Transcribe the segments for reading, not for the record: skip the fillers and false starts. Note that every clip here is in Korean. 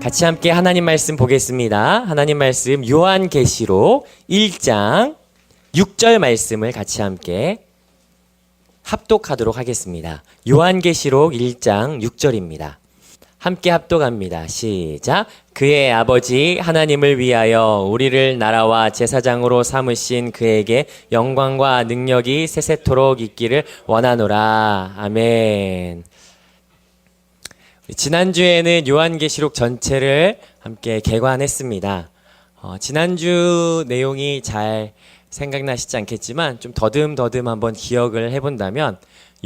같이 함께 하나님 말씀 보겠습니다. 하나님 말씀 요한계시록 1장 6절 말씀을 같이 함께 합독하도록 하겠습니다. 요한계시록 1장 6절입니다. 함께 합독합니다. 시작. 그의 아버지 하나님을 위하여 우리를 나라와 제사장으로 삼으신 그에게 영광과 능력이 세세토록 있기를 원하노라. 아멘. 지난주에는 요한계시록 전체를 함께 개관했습니다. 지난주 내용이 잘 생각나시지 않겠지만 좀 더듬더듬 한번 기억을 해본다면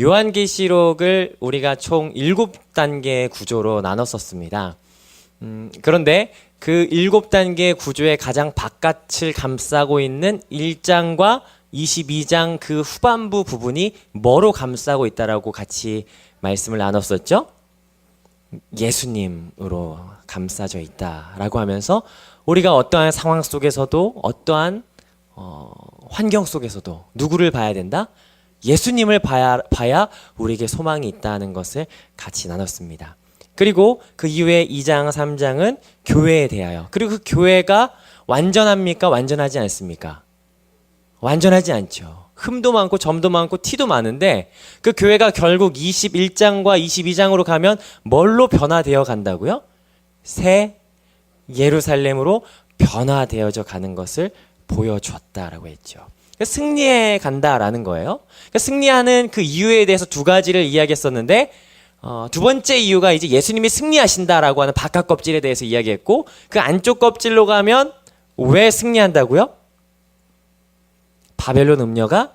요한계시록을 우리가 총 7단계의 구조로 나눴었습니다. 그런데 그 7단계의 구조의 가장 바깥을 감싸고 있는 1장과 22장 그 후반부 부분이 뭐로 감싸고 있다라고 같이 말씀을 나눴었죠? 예수님으로 감싸져 있다라고 하면서 우리가 어떠한 상황 속에서도 어떠한 환경 속에서도 누구를 봐야 된다? 예수님을 봐야 우리에게 소망이 있다는 것을 같이 나눴습니다. 그리고 그 이후에 2장, 3장은 교회에 대하여, 그리고 그 교회가 완전합니까? 완전하지 않습니까? 완전하지 않죠. 흠도 많고 점도 많고 티도 많은데 그 교회가 결국 21장과 22장으로 가면 뭘로 변화되어 간다고요? 새 예루살렘으로 변화되어져 가는 것을 보여줬다라고 했죠. 승리해 간다라는 거예요. 승리하는 그 이유에 대해서 두 가지를 이야기했었는데 두 번째 이유가 이제 예수님이 승리하신다라고 하는 바깥 껍질에 대해서 이야기했고, 그 안쪽 껍질로 가면 왜 승리한다고요? 바벨론 음녀가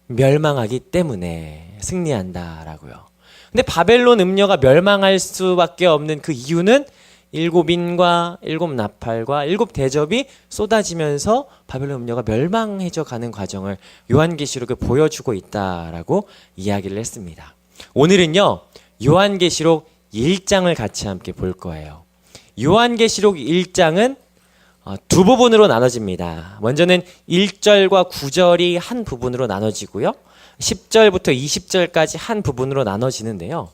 멸망하기 때문에 승리한다라고요. 근데 바벨론 음녀가 멸망할 수밖에 없는 그 이유는 7인과 7나팔과 7대접이 쏟아지면서 바벨론 음녀가 멸망해져 가는 과정을 요한계시록에 보여주고 있다라고 이야기를 했습니다. 오늘은요, 요한계시록 1장을 같이 함께 볼 거예요. 요한계시록 1장은 두 부분으로 나눠집니다. 먼저는 1절과 9절이 한 부분으로 나눠지고요. 10절부터 20절까지 한 부분으로 나눠지는데요.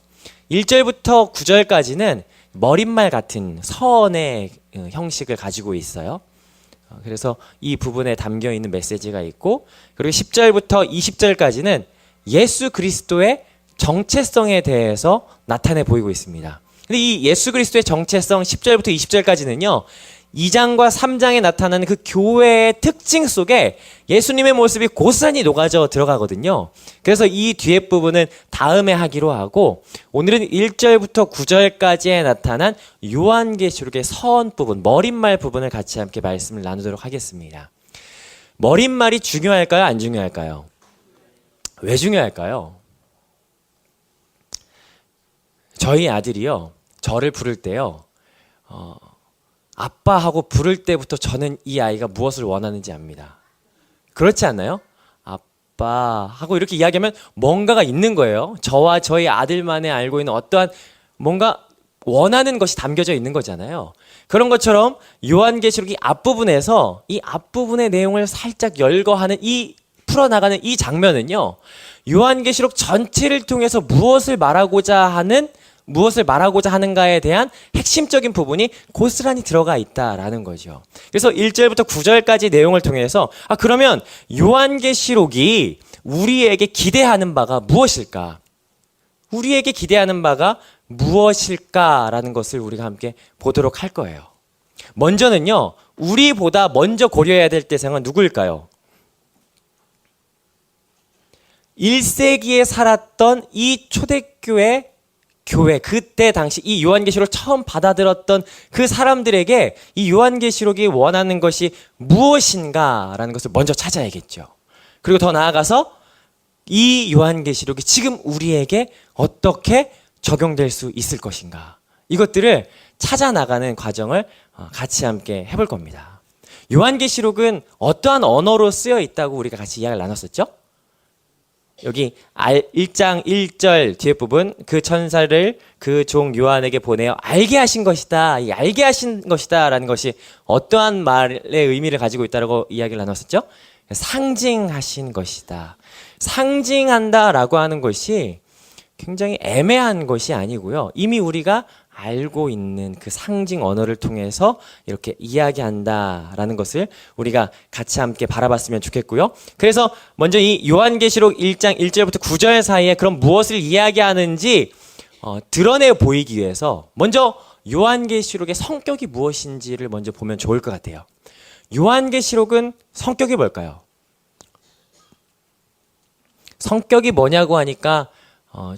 1절부터 9절까지는 머릿말 같은 서원의 형식을 가지고 있어요. 그래서 이 부분에 담겨 있는 메시지가 있고, 그리고 10절부터 20절까지는 예수 그리스도의 정체성에 대해서 나타내 보이고 있습니다. 근데 이 예수 그리스도의 정체성 10절부터 20절까지는요, 2장과 3장에 나타나는 그 교회의 특징 속에 예수님의 모습이 고스란히 녹아져 들어가거든요. 그래서 이 뒤에 부분은 다음에 하기로 하고, 오늘은 1절부터 9절까지에 나타난 요한계시록의 서원 부분, 머릿말 부분을 같이 함께 말씀을 나누도록 하겠습니다. 머릿말이 중요할까요? 안 중요할까요? 왜 중요할까요? 저희 아들이요, 저를 부를 때요, 아빠 하고 부를 때부터 저는 이 아이가 무엇을 원하는지 압니다. 그렇지 않나요? 아빠 하고 이렇게 이야기하면 뭔가가 있는 거예요. 저와 저희 아들만의 알고 있는 어떠한 뭔가 원하는 것이 담겨져 있는 거잖아요. 그런 것처럼 요한계시록이 앞부분에서 이 앞부분의 내용을 살짝 열거하는 이 풀어나가는 이 장면은요, 요한계시록 전체를 통해서 무엇을 말하고자 하는가에 대한 핵심적인 부분이 고스란히 들어가 있다라는 거죠. 그래서 1절부터 9절까지 내용을 통해서 그러면 요한계시록이 우리에게 기대하는 바가 무엇일까? 우리에게 기대하는 바가 무엇일까라는 것을 우리가 함께 보도록 할 거예요. 먼저는요, 우리보다 먼저 고려해야 될 대상은 누구일까요? 1세기에 살았던 이 초대교회 교회, 그때 당시 이 요한계시록을 처음 받아들였던 그 사람들에게 이 요한계시록이 원하는 것이 무엇인가라는 것을 먼저 찾아야겠죠. 그리고 더 나아가서 이 요한계시록이 지금 우리에게 어떻게 적용될 수 있을 것인가, 이것들을 찾아나가는 과정을 같이 함께 해볼 겁니다. 요한계시록은 어떠한 언어로 쓰여 있다고 우리가 같이 이야기를 나눴었죠? 여기 1장 1절 뒤에 부분, 그 천사를 그 종 요한에게 보내어 알게 하신 것이다, 이 알게 하신 것이다 라는 것이 어떠한 말의 의미를 가지고 있다고 이야기를 나눴었죠? 상징하신 것이다. 상징한다 라고 하는 것이 굉장히 애매한 것이 아니고요, 이미 우리가 알고 있는 그 상징 언어를 통해서 이렇게 이야기한다라는 것을 우리가 같이 함께 바라봤으면 좋겠고요. 그래서 먼저 이 요한계시록 1장 1절부터 9절 사이에 그럼 무엇을 이야기하는지 드러내 보이기 위해서 먼저 요한계시록의 성격이 무엇인지를 먼저 보면 좋을 것 같아요. 요한계시록은 성격이 뭘까요? 성격이 뭐냐고 하니까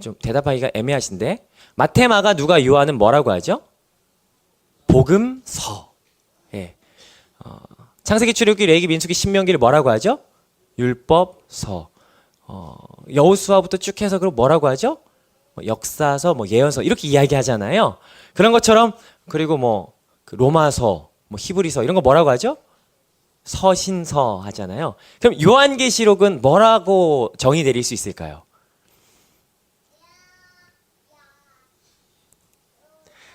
좀 대답하기가 애매하신데, 마태, 마가, 누가, 요한은 뭐라고 하죠? 복음서. 예. 창세기, 출애굽기, 레위기, 민수기, 신명기를 뭐라고 하죠? 율법서. 여호수아부터 쭉 해서 그럼 뭐라고 하죠? 역사서, 예언서 이렇게 이야기하잖아요. 그런 것처럼, 그리고 그 로마서, 히브리서 이런 거 뭐라고 하죠? 서신서 하잖아요. 그럼 요한계시록은 뭐라고 정의 내릴 수 있을까요?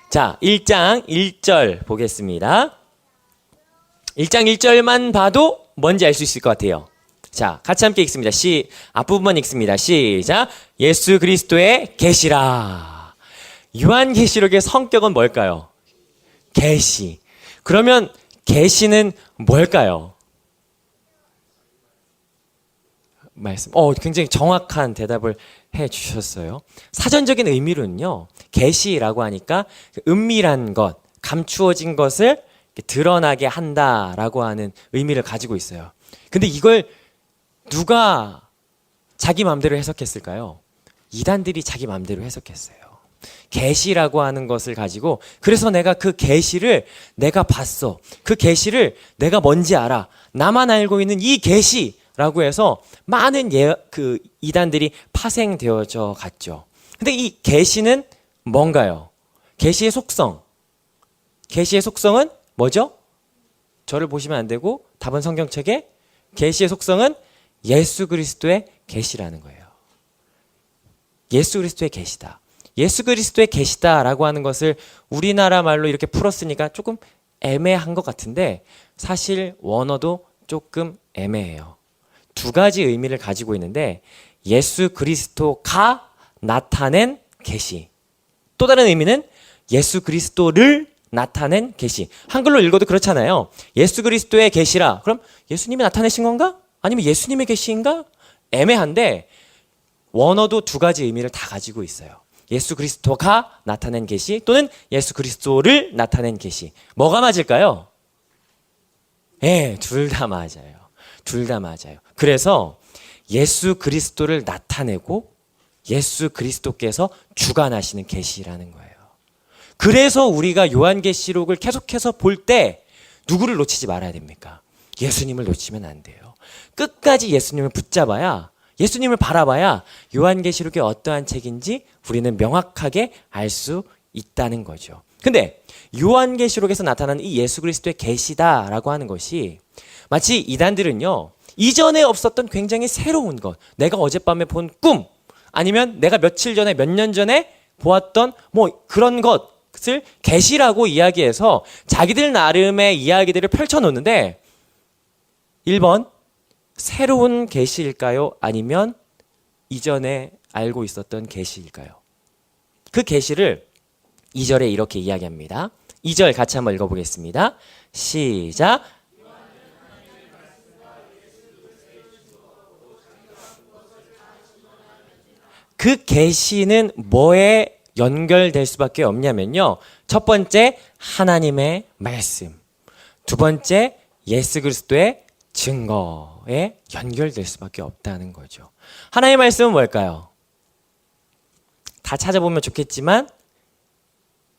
자, 1장 1절 보겠습니다. 1장 1절만 봐도 뭔지 알 수 있을 것 같아요. 자, 같이 함께 읽습니다. 앞부분만 읽습니다. 시작. 예수 그리스도의 계시라. 요한계시록의 성격은 뭘까요? 계시. 그러면 계시는 뭘까요? 굉장히 정확한 대답을 해 주셨어요. 사전적인 의미로는요, 계시라고 하니까 은밀한 것, 감추어진 것을 드러나게 한다라고 하는 의미를 가지고 있어요. 근데 이걸 누가 자기 마음대로 해석했을까요? 이단들이 자기 마음대로 해석했어요. 계시라고 하는 것을 가지고, 그래서 내가 그 계시를 내가 봤어. 그 계시를 내가 뭔지 알아. 나만 알고 있는 이 계시라고 해서 많은 이단들이 파생되어져 갔죠. 근데 이 계시는 뭔가요? 계시의 속성. 계시의 속성은 뭐죠? 저를 보시면 안 되고 답은 성경책에 계시의 속성은 예수 그리스도의 계시라는 거예요. 예수 그리스도의 계시다. 예수 그리스도의 계시다라고 하는 것을 우리나라 말로 이렇게 풀었으니까 조금 애매한 것 같은데, 사실 원어도 조금 애매해요. 두 가지 의미를 가지고 있는데, 예수 그리스도가 나타낸 계시, 또 다른 의미는 예수 그리스도를 나타낸 계시. 한글로 읽어도 그렇잖아요. 예수 그리스도의 계시라. 그럼 예수님이 나타내신 건가? 아니면 예수님의 계시인가? 애매한데 원어도 두 가지 의미를 다 가지고 있어요. 예수 그리스도가 나타낸 계시 또는 예수 그리스도를 나타낸 계시. 뭐가 맞을까요? 둘 다 맞아요. 둘 다 맞아요. 그래서 예수 그리스도를 나타내고 예수 그리스도께서 주관하시는 계시라는 거예요. 그래서 우리가 요한계시록을 계속해서 볼 때 누구를 놓치지 말아야 됩니까? 예수님을 놓치면 안 돼요. 끝까지 예수님을 붙잡아야, 예수님을 바라봐야 요한계시록이 어떠한 책인지 우리는 명확하게 알 수 있다는 거죠. 근데 요한계시록에서 나타나는 이 예수 그리스도의 계시다라고 하는 것이 마치 이단들은요, 이전에 없었던 굉장히 새로운 것, 내가 어젯밤에 본 꿈, 아니면 내가 며칠 전에, 몇 년 전에 보았던 그런 것을 계시라고 이야기해서 자기들 나름의 이야기들을 펼쳐놓는데, 1번 새로운 계시일까요? 아니면 이전에 알고 있었던 계시일까요? 그 계시를 2절에 이렇게 이야기합니다. 2절 같이 한번 읽어보겠습니다. 시작. 그 계시는 뭐에 연결될 수밖에 없냐면요, 첫 번째 하나님의 말씀, 두 번째 예수 그리스도의 증거에 연결될 수밖에 없다는 거죠. 하나님의 말씀은 뭘까요? 다 찾아보면 좋겠지만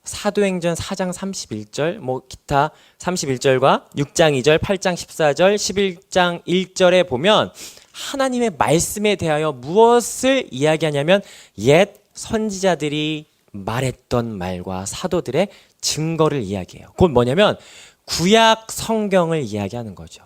사도행전 4장 31절, 기타 31절과 6장 2절, 8장 14절, 11장 1절에 보면 하나님의 말씀에 대하여 무엇을 이야기하냐면 옛 선지자들이 말했던 말과 사도들의 증거를 이야기해요. 그건 뭐냐면 구약 성경을 이야기하는 거죠.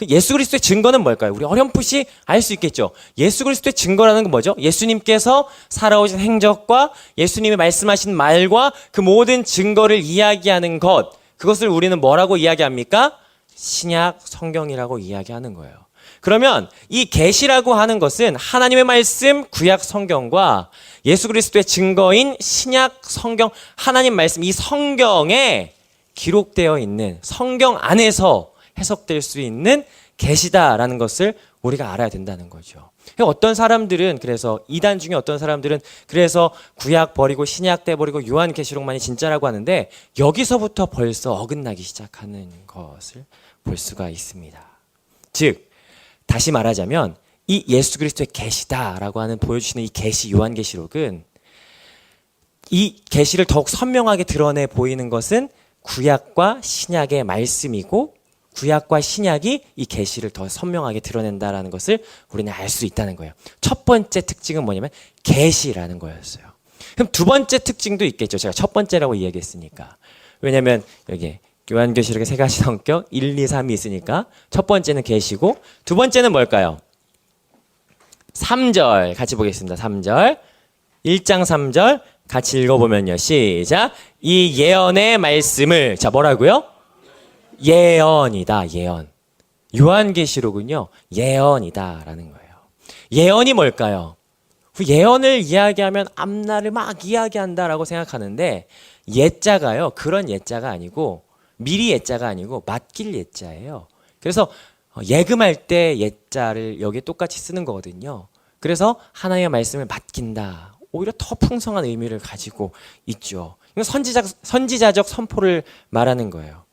예수 그리스도의 증거는 뭘까요? 우리 어렴풋이 알 수 있겠죠. 예수 그리스도의 증거라는 건 뭐죠? 예수님께서 살아오신 행적과 예수님이 말씀하신 말과 그 모든 증거를 이야기하는 것, 그것을 우리는 뭐라고 이야기합니까? 신약 성경이라고 이야기하는 거예요. 그러면 이 계시라고 하는 것은 하나님의 말씀 구약 성경과 예수 그리스도의 증거인 신약 성경 하나님 말씀 이 성경에 기록되어 있는 성경 안에서 해석될 수 있는 계시다라는 것을 우리가 알아야 된다는 거죠. 어떤 사람들은 그래서 이단 중에 어떤 사람들은 그래서 구약 버리고 신약 때 버리고 요한계시록만이 진짜라고 하는데 여기서부터 벌써 어긋나기 시작하는 것을 볼 수가 있습니다. 즉 다시 말하자면 이 예수 그리스도의 계시다라고 하는 보여주시는 이 계시 요한계시록은 이 계시를 더욱 선명하게 드러내 보이는 것은 구약과 신약의 말씀이고 구약과 신약이 이 계시를 더 선명하게 드러낸다라는 것을 우리는 알 수 있다는 거예요. 첫 번째 특징은 뭐냐면 계시라는 거였어요. 그럼 두 번째 특징도 있겠죠. 제가 첫 번째라고 이야기했으니까. 왜냐하면 여기 요한계시록의 세 가지 성격 1, 2, 3이 있으니까 첫 번째는 계시고 두 번째는 뭘까요? 3절 같이 보겠습니다. 3절 1장 3절 같이 읽어보면요. 시작. 이 예언의 말씀을 자 뭐라고요? 예언이다. 예언. 요한계시록은요. 예언이다라는 거예요. 예언이 뭘까요? 예언을 이야기하면 앞날을 막 이야기한다라고 생각하는데 예자가요. 그런 예자가 아니고 미리 예자가 아니고 맡길 예자예요. 그래서 예금할 때 예자를 여기에 똑같이 쓰는 거거든요. 그래서 하나님의 말씀을 맡긴다. 오히려 더 풍성한 의미를 가지고 있죠. 이건 선지자적 선포를 말하는 거예요.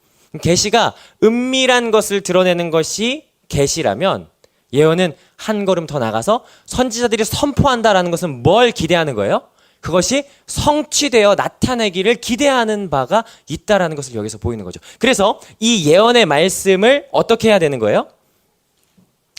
계시가 은밀한 것을 드러내는 것이 계시라면 예언은 한 걸음 더 나가서 선지자들이 선포한다라는 것은 뭘 기대하는 거예요? 그것이 성취되어 나타내기를 기대하는 바가 있다라는 것을 여기서 보이는 거죠. 그래서 이 예언의 말씀을 어떻게 해야 되는 거예요?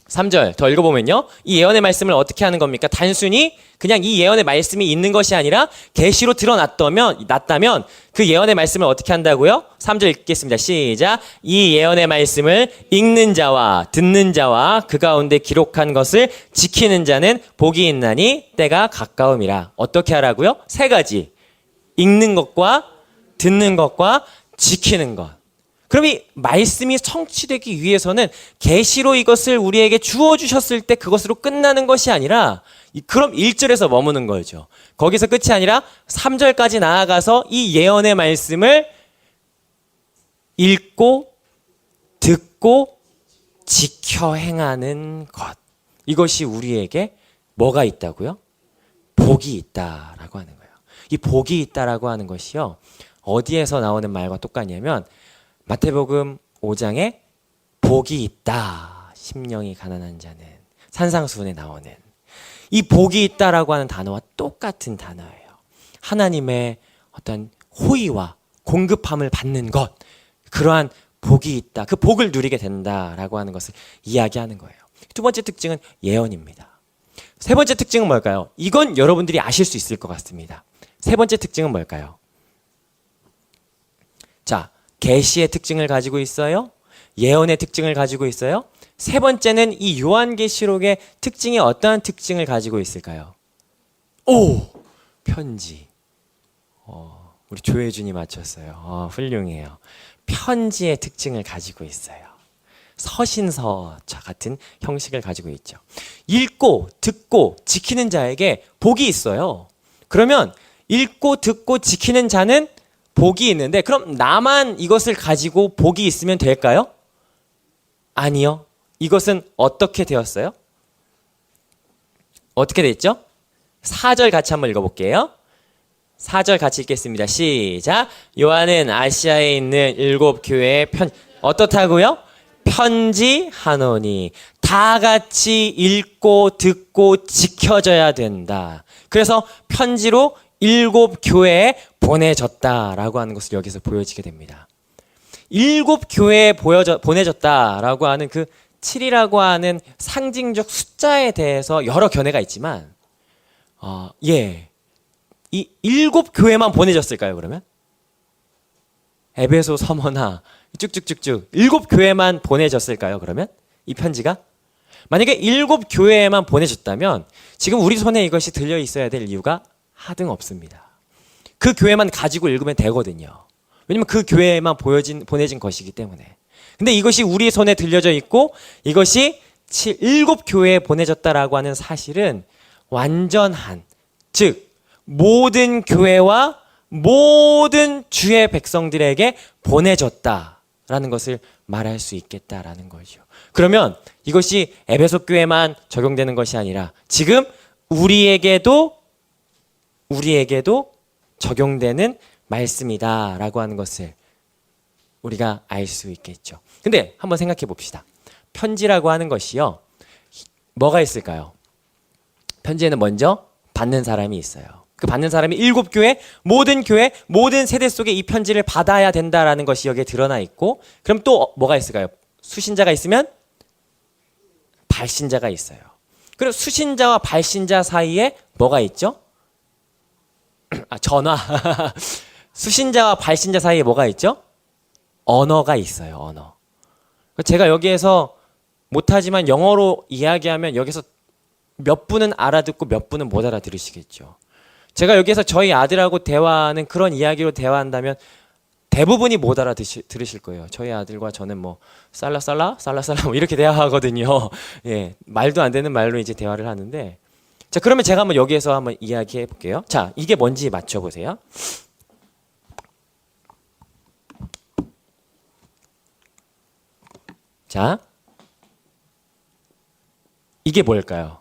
3절 더 읽어보면요. 이 예언의 말씀을 어떻게 하는 겁니까? 단순히 그냥 이 예언의 말씀이 있는 것이 아니라 계시로 드러났다면 그 예언의 말씀을 어떻게 한다고요? 3절 읽겠습니다. 시작. 이 예언의 말씀을 읽는 자와 듣는 자와 그 가운데 기록한 것을 지키는 자는 복이 있나니 때가 가까움이라. 어떻게 하라고요? 세 가지. 읽는 것과 듣는 것과 지키는 것. 그럼 이 말씀이 성취되기 위해서는 계시로 이것을 우리에게 주어 주셨을 때 그것으로 끝나는 것이 아니라 그럼 1절에서 머무는 거죠. 거기서 끝이 아니라 3절까지 나아가서 이 예언의 말씀을 읽고 듣고 지켜 행하는 것. 이것이 우리에게 뭐가 있다고요? 복이 있다라고 하는 거예요. 이 복이 있다라고 하는 것이요. 어디에서 나오는 말과 똑같냐면 마태복음 5장에 복이 있다. 심령이 가난한 자는 산상수훈에 나오는 이 복이 있다라고 하는 단어와 똑같은 단어예요. 하나님의 어떤 호의와 공급함을 받는 것, 그러한 복이 있다. 그 복을 누리게 된다라고 하는 것을 이야기하는 거예요. 두 번째 특징은 예언입니다. 세 번째 특징은 뭘까요? 이건 여러분들이 아실 수 있을 것 같습니다. 세 번째 특징은 뭘까요? 자, 계시의 특징을 가지고 있어요. 예언의 특징을 가지고 있어요. 세 번째는 이 요한계시록의 특징이 어떠한 특징을 가지고 있을까요? 오! 편지. 우리 조혜준이 맞췄어요. 훌륭해요. 편지의 특징을 가지고 있어요. 서신서와 같은 형식을 가지고 있죠. 읽고 듣고 지키는 자에게 복이 있어요. 그러면 읽고 듣고 지키는 자는 복이 있는데 그럼 나만 이것을 가지고 복이 있으면 될까요? 아니요. 이것은 어떻게 되었어요? 어떻게 됐죠? 4절 같이 한번 읽어볼게요. 4절 같이 읽겠습니다. 시작. 요한은 아시아에 있는 7 교회에 어떻다고요? 편지하노니 다 같이 읽고 듣고 지켜져야 된다. 그래서 편지로 7 교회에 보내졌다라고 하는 것을 여기서 보여지게 됩니다. 7 교회에 보내졌다라고 하는 그 7이라고 하는 상징적 숫자에 대해서 여러 견해가 있지만 이 7 교회만 보내졌을까요, 그러면? 에베소, 서머나 쭉쭉쭉쭉 7 교회만 보내졌을까요, 그러면? 이 편지가? 만약에 7 교회에만 보내졌다면 지금 우리 손에 이것이 들려 있어야 될 이유가 하등 없습니다. 그 교회만 가지고 읽으면 되거든요. 왜냐면 그 교회에만 보내진 것이기 때문에. 근데 이것이 우리 손에 들려져 있고 이것이 일곱 교회에 보내졌다라고 하는 사실은 완전한, 즉 모든 교회와 모든 주의 백성들에게 보내졌다라는 것을 말할 수 있겠다라는 거죠. 그러면 이것이 에베소 교회만 적용되는 것이 아니라 지금 우리에게도 적용되는 말씀이다라고 하는 것을 우리가 알 수 있겠죠. 근데 한번 생각해 봅시다. 편지라고 하는 것이요, 뭐가 있을까요? 편지에는 먼저 받는 사람이 있어요. 그 받는 사람이 일곱 교회, 모든 세대 속에 이 편지를 받아야 된다라는 것이 여기에 드러나 있고, 그럼 또 뭐가 있을까요? 수신자가 있으면 발신자가 있어요. 그리고 수신자와 발신자 사이에 뭐가 있죠? 전화. 수신자와 발신자 사이에 뭐가 있죠? 언어가 있어요. 언어. 제가 여기에서 못하지만 영어로 이야기하면 여기서 몇 분은 알아듣고 몇 분은 못 알아들으시겠죠. 제가 여기에서 저희 아들하고 대화하는 그런 이야기로 대화한다면 대부분이 못 알아들으실 거예요. 저희 아들과 저는 뭐 살라살라 뭐 이렇게 대화하거든요. 예, 말도 안 되는 말로 이제 대화를 하는데, 자, 그러면 제가 한번 여기에서 한번 이야기해 볼게요. 자, 이게 뭔지 맞춰 보세요. 자, 이게 뭘까요?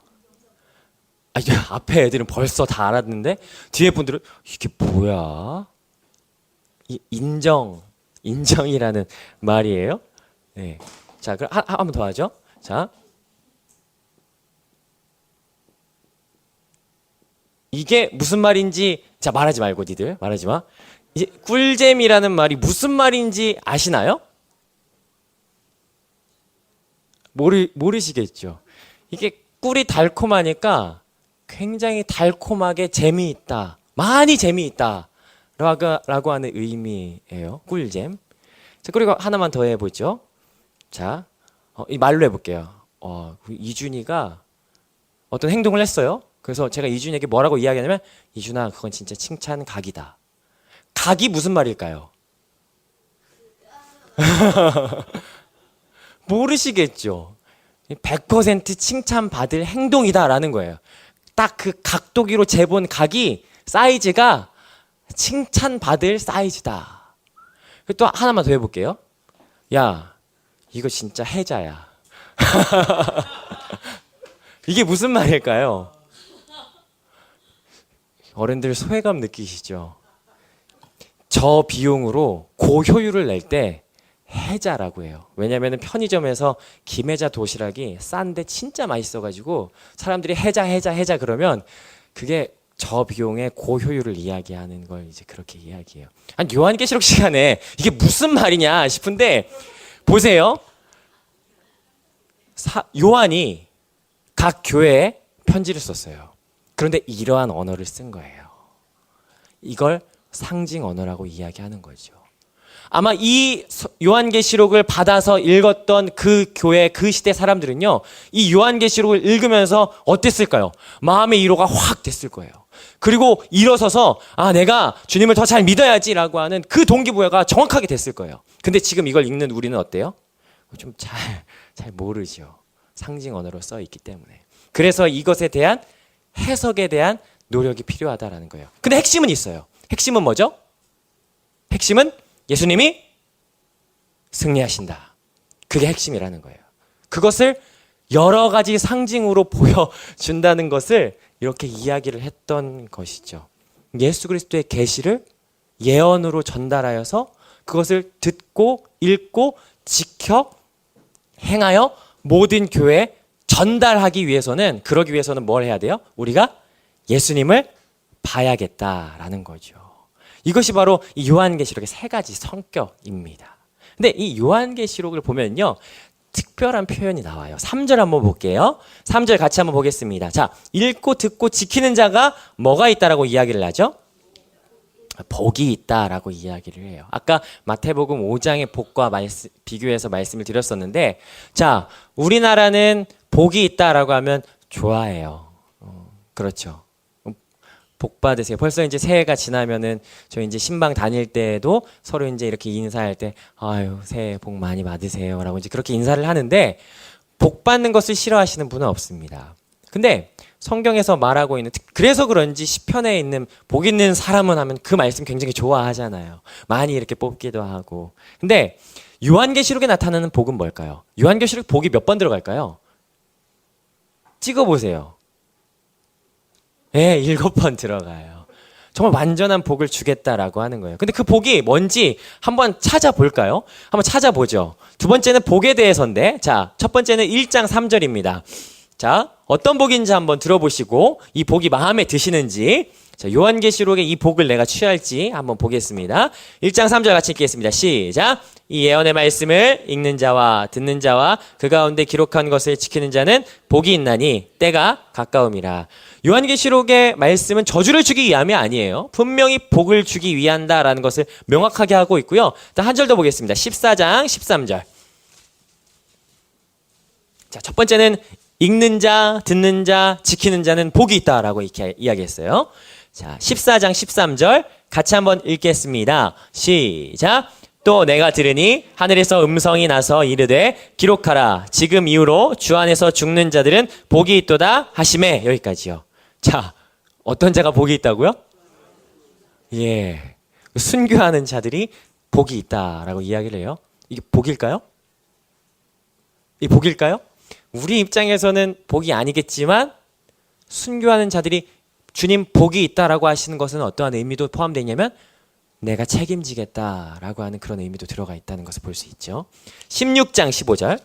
앞에 애들은 벌써 다 알았는데 뒤에 분들은 이게 뭐야? 인정이라는 말이에요. 네. 자, 그럼 한 번 더 하죠. 자, 이게 무슨 말인지, 자, 말하지 말고 니들 말하지 마. 이제 꿀잼이라는 말이 무슨 말인지 아시나요? 모르시겠죠. 이게 꿀이 달콤하니까 굉장히 달콤하게 재미있다, 많이 재미있다 라고 하는 의미예요. 꿀잼. 자, 그리고 하나만 더 해보죠. 자, 이 말로 해볼게요. 이준이가 어떤 행동을 했어요. 그래서 제가 이준이에게 뭐라고 이야기하냐면, 이준아, 그건 진짜 칭찬 각이다. 각이 무슨 말일까요? 모르시겠죠. 100% 칭찬받을 행동이다라는 거예요. 딱 그 각도기로 재본 각이, 사이즈가 칭찬받을 사이즈다. 또 하나만 더 해볼게요. 야, 이거 진짜 해자야. 이게 무슨 말일까요? 어른들 소외감 느끼시죠? 저 비용으로 고효율을 낼 때 해자라고 해요. 왜냐하면 편의점에서 김해자 도시락이 싼데 진짜 맛있어가지고 사람들이 해자 그러면 그게 저 비용의 고효율을 이야기하는 걸 이제 그렇게 이야기해요. 한 요한계시록 시간에 이게 무슨 말이냐 싶은데 보세요. 요한이 각 교회에 편지를 썼어요. 그런데 이러한 언어를 쓴 거예요. 이걸 상징 언어라고 이야기하는 거죠. 아마 이 요한계시록을 받아서 읽었던 그 교회, 그 시대 사람들은요, 이 요한계시록을 읽으면서 어땠을까요? 마음의 위로가 확 됐을 거예요. 그리고 일어서서 내가 주님을 더 잘 믿어야지라고 하는 그 동기부여가 정확하게 됐을 거예요. 근데 지금 이걸 읽는 우리는 어때요? 좀 잘 모르죠. 상징 언어로 써 있기 때문에. 그래서 이것에 대한 해석에 대한 노력이 필요하다라는 거예요. 근데 핵심은 있어요. 핵심은 뭐죠? 핵심은 예수님이 승리하신다. 그게 핵심이라는 거예요. 그것을 여러 가지 상징으로 보여준다는 것을 이렇게 이야기를 했던 것이죠. 예수 그리스도의 계시를 예언으로 전달하여서 그것을 듣고 읽고 지켜 행하여 모든 교회에 전달하기 위해서는, 그러기 위해서는 뭘 해야 돼요? 우리가 예수님을 봐야겠다라는 거죠. 이것이 바로 이 요한계시록의 세 가지 성격입니다. 근데 이 요한계시록을 보면요, 특별한 표현이 나와요. 3절 한번 볼게요. 3절 같이 한번 보겠습니다. 자, 읽고 듣고 지키는 자가 뭐가 있다라고 이야기를 하죠? 복이 있다라고 이야기를 해요. 아까 마태복음 5장의 복과 비교해서 말씀을 드렸었는데, 자, 우리나라는 복이 있다라고 하면 좋아해요. 그렇죠. 복 받으세요. 벌써 이제 새해가 지나면은 저 이제 신방 다닐 때도 서로 이제 이렇게 인사할 때 아유 새해 복 많이 받으세요라고 이제 그렇게 인사를 하는데, 복 받는 것을 싫어하시는 분은 없습니다. 근데 성경에서 말하고 있는, 그래서 그런지 시편에 있는 복 있는 사람은 하면 그 말씀 굉장히 좋아하잖아요. 많이 이렇게 뽑기도 하고. 근데 요한계시록에 나타나는 복은 뭘까요? 요한계시록 복이 몇 번 들어갈까요? 찍어보세요. 예, 7번 들어가요. 정말 완전한 복을 주겠다라고 하는 거예요. 근데 그 복이 뭔지 한번 찾아볼까요? 한번 찾아보죠. 두 번째는 복에 대해서인데, 자, 첫 번째는 1장 3절입니다. 자, 어떤 복인지 한번 들어보시고 이 복이 마음에 드시는지, 자, 요한계시록의 이 복을 내가 취할지 한번 보겠습니다. 1장 3절 같이 읽겠습니다. 시작. 이 예언의 말씀을 읽는 자와 듣는 자와 그 가운데 기록한 것을 지키는 자는 복이 있나니 때가 가까움이라. 요한계시록의 말씀은 저주를 주기 위함이 아니에요. 분명히 복을 주기 위한다라는 것을 명확하게 하고 있고요. 한 절 더 보겠습니다. 14장 13절. 자, 첫 번째는 읽는 자, 듣는 자, 지키는 자는 복이 있다라고 이렇게 이야기했어요. 자, 14장 13절 같이 한번 읽겠습니다. 시작. 또 내가 들으니 하늘에서 음성이 나서 이르되 기록하라. 지금 이후로 주 안에서 죽는 자들은 복이 있도다 하시매. 여기까지요. 자, 어떤 자가 복이 있다고요? 예, 순교하는 자들이 복이 있다라고 이야기를 해요. 이게 복일까요? 이 복일까요? 우리 입장에서는 복이 아니겠지만 순교하는 자들이 주님 복이 있다라고 하시는 것은 어떠한 의미도 포함되어 있냐면 내가 책임지겠다라고 하는 그런 의미도 들어가 있다는 것을 볼 수 있죠. 16장 15절.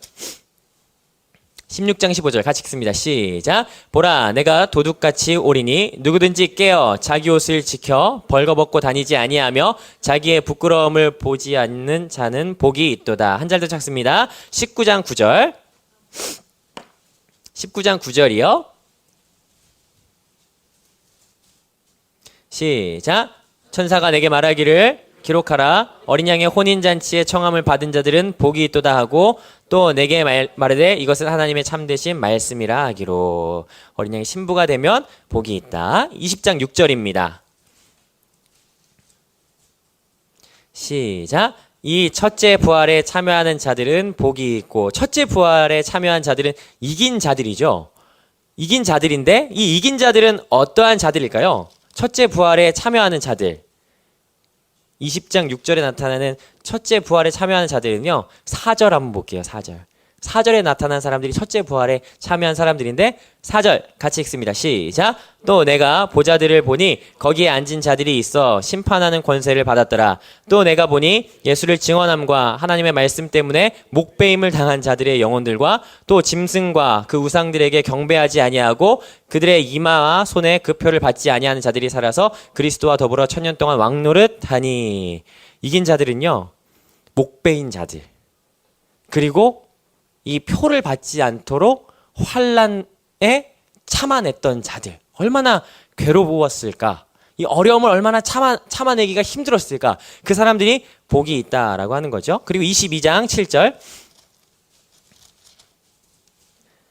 16장 15절 같이 읽습니다. 시작. 보라, 내가 도둑같이 오리니 누구든지 깨어 자기 옷을 지켜 벌거벗고 다니지 아니하며 자기의 부끄러움을 보지 않는 자는 복이 있도다. 한 절 더 찾습니다. 19장 9절. 19장 9절이요. 시작. 천사가 내게 말하기를 기록하라. 어린 양의 혼인잔치에 청함을 받은 자들은 복이 있도다 하고 또 내게 말하되 이것은 하나님의 참되신 말씀이라 하기로. 어린 양이 신부가 되면 복이 있다. 20장 6절입니다. 시작. 이 첫째 부활에 참여하는 자들은 복이 있고, 첫째 부활에 참여한 자들은 이긴 자들이죠. 이긴 자들인데 이 이긴 자들은 어떠한 자들일까요? 첫째 부활에 참여하는 자들. 20장 6절에 나타나는 첫째 부활에 참여하는 자들은요, 4절 한번 볼게요. 4절. 4절에 나타난 사람들이 첫째 부활에 참여한 사람들인데 4절 같이 읽습니다. 시작. 또 내가 보좌들을 보니 거기에 앉은 자들이 있어 심판하는 권세를 받았더라. 또 내가 보니 예수를 증언함과 하나님의 말씀 때문에 목배임을 당한 자들의 영혼들과 또 짐승과 그 우상들에게 경배하지 아니하고 그들의 이마와 손에 그 표를 받지 아니하는 자들이 살아서 그리스도와 더불어 천년 동안 왕노릇하니. 이긴 자들은요, 목배인 자들, 그리고 이 표를 받지 않도록 환난에 참아냈던 자들, 얼마나 괴로웠을까, 이 어려움을 얼마나 참아내기가 힘들었을까, 그 사람들이 복이 있다라고 하는 거죠. 그리고 22장 7절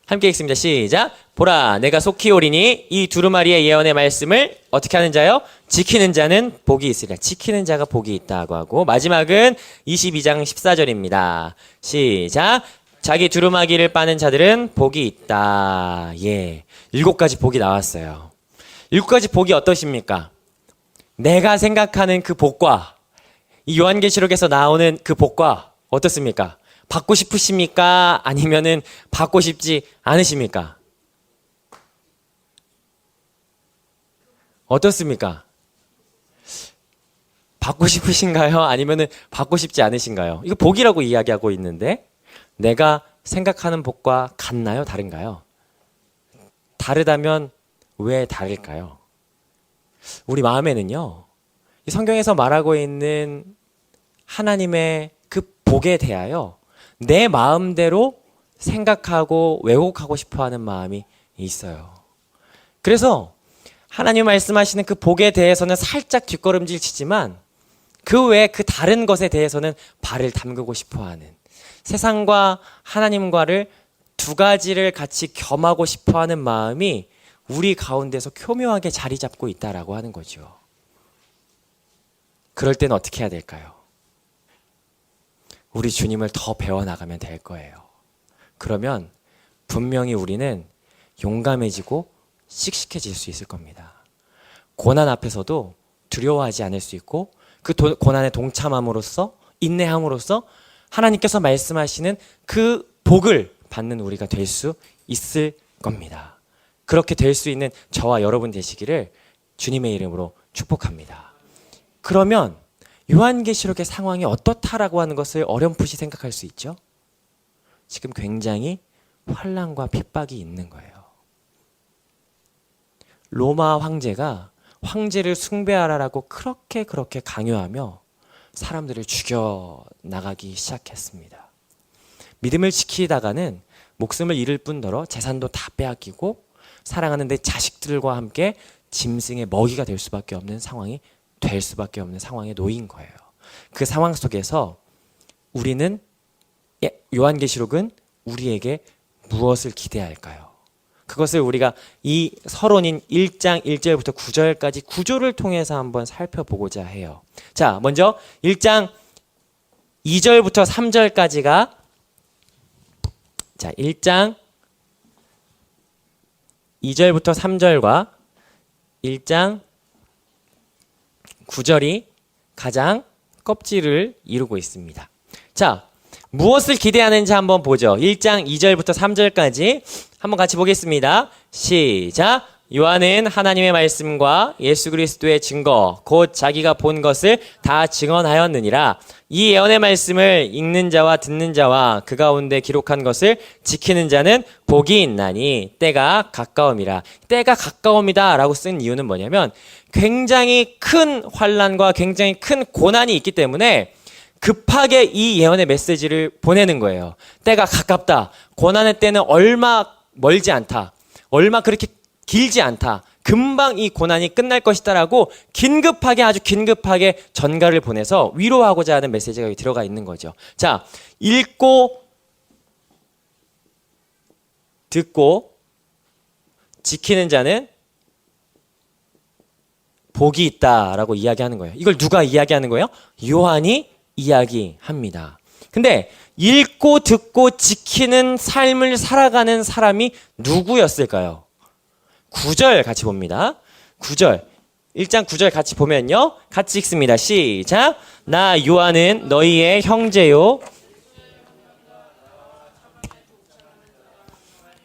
함께 읽습니다. 시작. 보라, 내가 속히 오리니 이 두루마리의 예언의 말씀을 어떻게 하는 자요? 지키는 자는 복이 있으리라. 지키는 자가 복이 있다고 하고, 마지막은 22장 14절입니다. 시작. 자기 두루마기를 빠는 자들은 복이 있다. 예, 7가지 복이 나왔어요. 7가지 복이 어떠십니까? 내가 생각하는 그 복과 이 요한계시록에서 나오는 그 복과 어떻습니까? 받고 싶으십니까? 아니면은 받고 싶지 않으십니까? 어떻습니까? 받고 싶으신가요? 아니면은 받고 싶지 않으신가요? 이거 복이라고 이야기하고 있는데 내가 생각하는 복과 같나요? 다른가요? 다르다면 왜 다를까요? 우리 마음에는요, 이 성경에서 말하고 있는 하나님의 그 복에 대하여 내 마음대로 생각하고 왜곡하고 싶어하는 마음이 있어요. 그래서 하나님 말씀하시는 그 복에 대해서는 살짝 뒷걸음질 치지만 그 외에 그 다른 것에 대해서는 발을 담그고 싶어하는, 세상과 하나님과를 두 가지를 같이 겸하고 싶어하는 마음이 우리 가운데서 교묘하게 자리 잡고 있다라고 하는 거죠. 그럴 때는 어떻게 해야 될까요? 우리 주님을 더 배워나가면 될 거예요. 그러면 분명히 우리는 용감해지고 씩씩해질 수 있을 겁니다. 고난 앞에서도 두려워하지 않을 수 있고 그 고난에 동참함으로써 인내함으로써 하나님께서 말씀하시는 그 복을 받는 우리가 될 수 있을 겁니다. 그렇게 될 수 있는 저와 여러분 되시기를 주님의 이름으로 축복합니다. 그러면 요한계시록의 상황이 어떻다라고 하는 것을 어렴풋이 생각할 수 있죠? 지금 굉장히 환난과 핍박이 있는 거예요. 로마 황제가 황제를 숭배하라라고 그렇게 강요하며 사람들을 죽여 나가기 시작했습니다. 믿음을 지키다가는 목숨을 잃을 뿐더러 재산도 다 빼앗기고 사랑하는 내 자식들과 함께 짐승의 먹이가 될 수밖에 없는 상황이 될 수밖에 없는 상황에 놓인 거예요. 그 상황 속에서 우리는 요한계시록은 우리에게 무엇을 기대할까요? 그것을 우리가 이 서론인 1장 1절부터 9절까지 구조를 통해서 한번 살펴보고자 해요. 자, 먼저 1장 2절부터 3절까지가 자, 1장 2절부터 3절과 1장 9절이 가장 껍질을 이루고 있습니다. 자, 무엇을 기대하는지 한번 보죠. 1장 2절부터 3절까지 한번 같이 보겠습니다. 시작! 요한은 하나님의 말씀과 예수 그리스도의 증거 곧 자기가 본 것을 다 증언하였느니라. 이 예언의 말씀을 읽는 자와 듣는 자와 그 가운데 기록한 것을 지키는 자는 복이 있나니 때가 가까움이라. 때가 가까움이다 라고 쓴 이유는 뭐냐면 굉장히 큰 환난과 굉장히 큰 고난이 있기 때문에 급하게 이 예언의 메시지를 보내는 거예요. 때가 가깝다. 고난의 때는 얼마 멀지 않다. 얼마 그렇게 길지 않다. 금방 이 고난이 끝날 것이다라고 긴급하게 아주 긴급하게 전가를 보내서 위로하고자 하는 메시지가 여기 들어가 있는 거죠. 자, 읽고 듣고 지키는 자는 복이 있다라고 이야기하는 거예요. 이걸 누가 이야기하는 거예요? 요한이 이야기합니다. 근데 읽고 듣고 지키는 삶을 살아가는 사람이 누구였을까요? 9절 같이 봅니다. 9절 1장 9절 같이 보면요. 같이 읽습니다. 시작! 나 요한은 너희의 형제요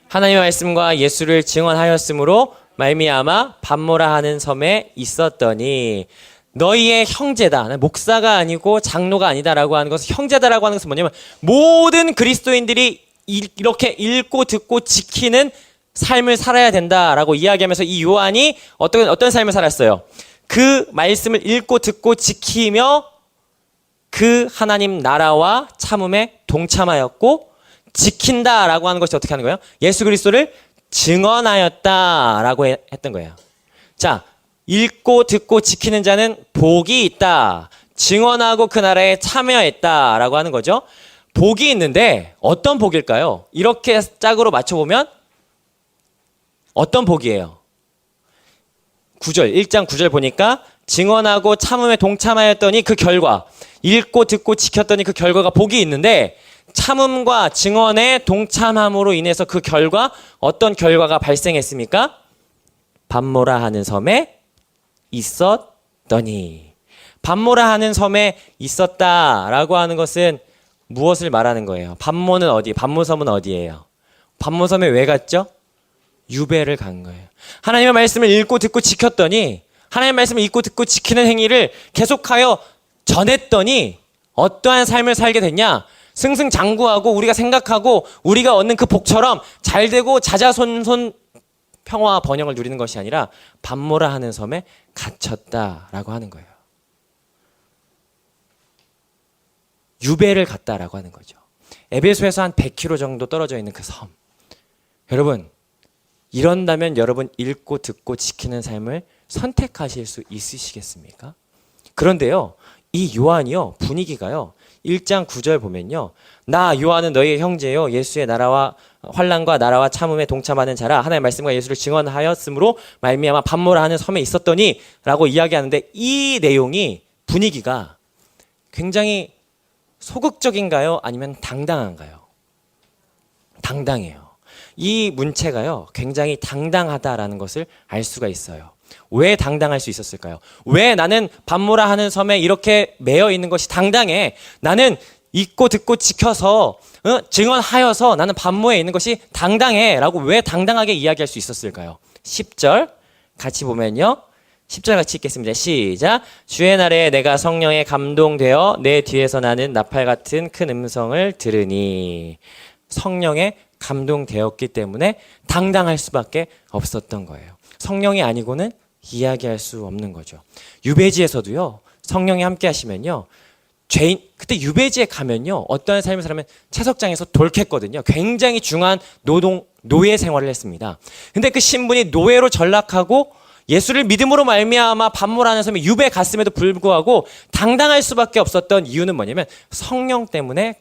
하나님의 말씀과 예수를 증언하였으므로 말미암아 밤모라 하는 섬에 있었더니 너희의 형제다. 목사가 아니고 장로가 아니다라고 하는 것은 형제다라고 하는 것은 뭐냐면 모든 그리스도인들이 이렇게 읽고 듣고 지키는 삶을 살아야 된다라고 이야기하면서 이 요한이 어떤 삶을 살았어요? 그 말씀을 읽고 듣고 지키며 그 하나님 나라와 참음에 동참하였고 지킨다라고 하는 것이 어떻게 하는 거예요? 예수 그리스도를 증언하였다라고 했던 거예요. 자, 읽고 듣고 지키는 자는 복이 있다. 증언하고 그 나라에 참여했다라고 하는 거죠. 복이 있는데 어떤 복일까요? 이렇게 짝으로 맞춰보면 어떤 복이에요? 9절, 1장 9절 보니까 증언하고 참음에 동참하였더니 그 결과, 읽고 듣고 지켰더니 그 결과가 복이 있는데 참음과 증언에 동참함으로 인해서 그 결과 어떤 결과가 발생했습니까? 밤모라 하는 섬에 있었더니. 밤모라 하는 섬에 있었다라고 하는 것은 무엇을 말하는 거예요? 밤모는 어디? 밤모섬은 어디예요? 밤모섬에 왜 갔죠? 유배를 간 거예요. 하나님의 말씀을 읽고 듣고 지켰더니 하나님의 말씀을 읽고 듣고 지키는 행위를 계속하여 전했더니 어떠한 삶을 살게 됐냐? 승승장구하고 우리가 생각하고 우리가 얻는 그 복처럼 잘되고 자자손손 평화와 번영을 누리는 것이 아니라 밤모라 하는 섬에 갇혔다라고 하는 거예요. 유배를 갔다라고 하는 거죠. 에베소에서 한 100km 정도 떨어져 있는 그 섬. 여러분, 이런다면 여러분 읽고 듣고 지키는 삶을 선택하실 수 있으시겠습니까? 그런데요, 이 요한이요, 분위기가요, 1장 9절 보면요, 나 요한은 너희의 형제요 예수의 나라와 환난과 나라와 참음에 동참하는 자라 하나님의 말씀과 예수를 증언하였으므로 말미암아 밤모라 하는 섬에 있었더니 라고 이야기하는데 이 내용이 분위기가 굉장히 소극적인가요? 아니면 당당한가요? 당당해요. 이 문체가요, 굉장히 당당하다라는 것을 알 수가 있어요. 왜 당당할 수 있었을까요? 왜 나는 반모라 하는 섬에 이렇게 매여 있는 것이 당당해? 나는 읽고 듣고 지켜서 증언하여서 나는 반모에 있는 것이 당당해 라고 왜 당당하게 이야기할 수 있었을까요? 10절 같이 보면요, 10절 같이 읽겠습니다. 시작. 주의 날에 내가 성령에 감동되어 내 뒤에서 나는 나팔 같은 큰 음성을 들으니. 성령에 감동되었기 때문에 당당할 수밖에 없었던 거예요. 성령이 아니고는 이야기할 수 없는 거죠. 유배지에서도요, 성령이 함께 하시면요, 죄인, 그때 유배지에 가면요, 어떠한 삶을 살면 채석장에서 돌캤거든요. 굉장히 중요한 노예 생활을 했습니다. 근데 그 신분이 노예로 전락하고 예수를 믿음으로 말미암아 반모라는 섬에 유배 갔음에도 불구하고 당당할 수밖에 없었던 이유는 뭐냐면 성령 때문에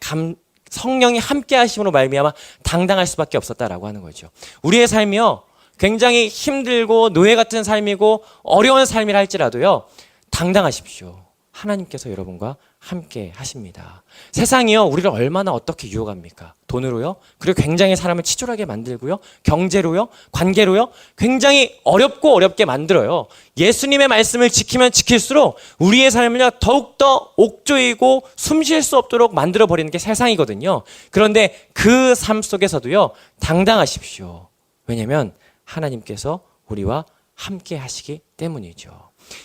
성령이 함께 하심으로 말미암아 당당할 수밖에 없었다라고 하는 거죠. 우리의 삶이요, 굉장히 힘들고 노예 같은 삶이고 어려운 삶이라 할지라도요, 당당하십시오. 하나님께서 여러분과 함께 하십니다. 세상이요, 우리를 얼마나 어떻게 유혹합니까? 돈으로요, 그리고 굉장히 사람을 치졸하게 만들고요, 경제로요, 관계로요, 굉장히 어렵게 만들어요. 예수님의 말씀을 지키면 지킬수록 우리의 삶을요, 더욱더 옥조이고 숨 쉴 수 없도록 만들어버리는 게 세상이거든요. 그런데 그 삶 속에서도요, 당당하십시오. 왜냐하면 하나님께서 우리와 함께 하시기 때문이죠.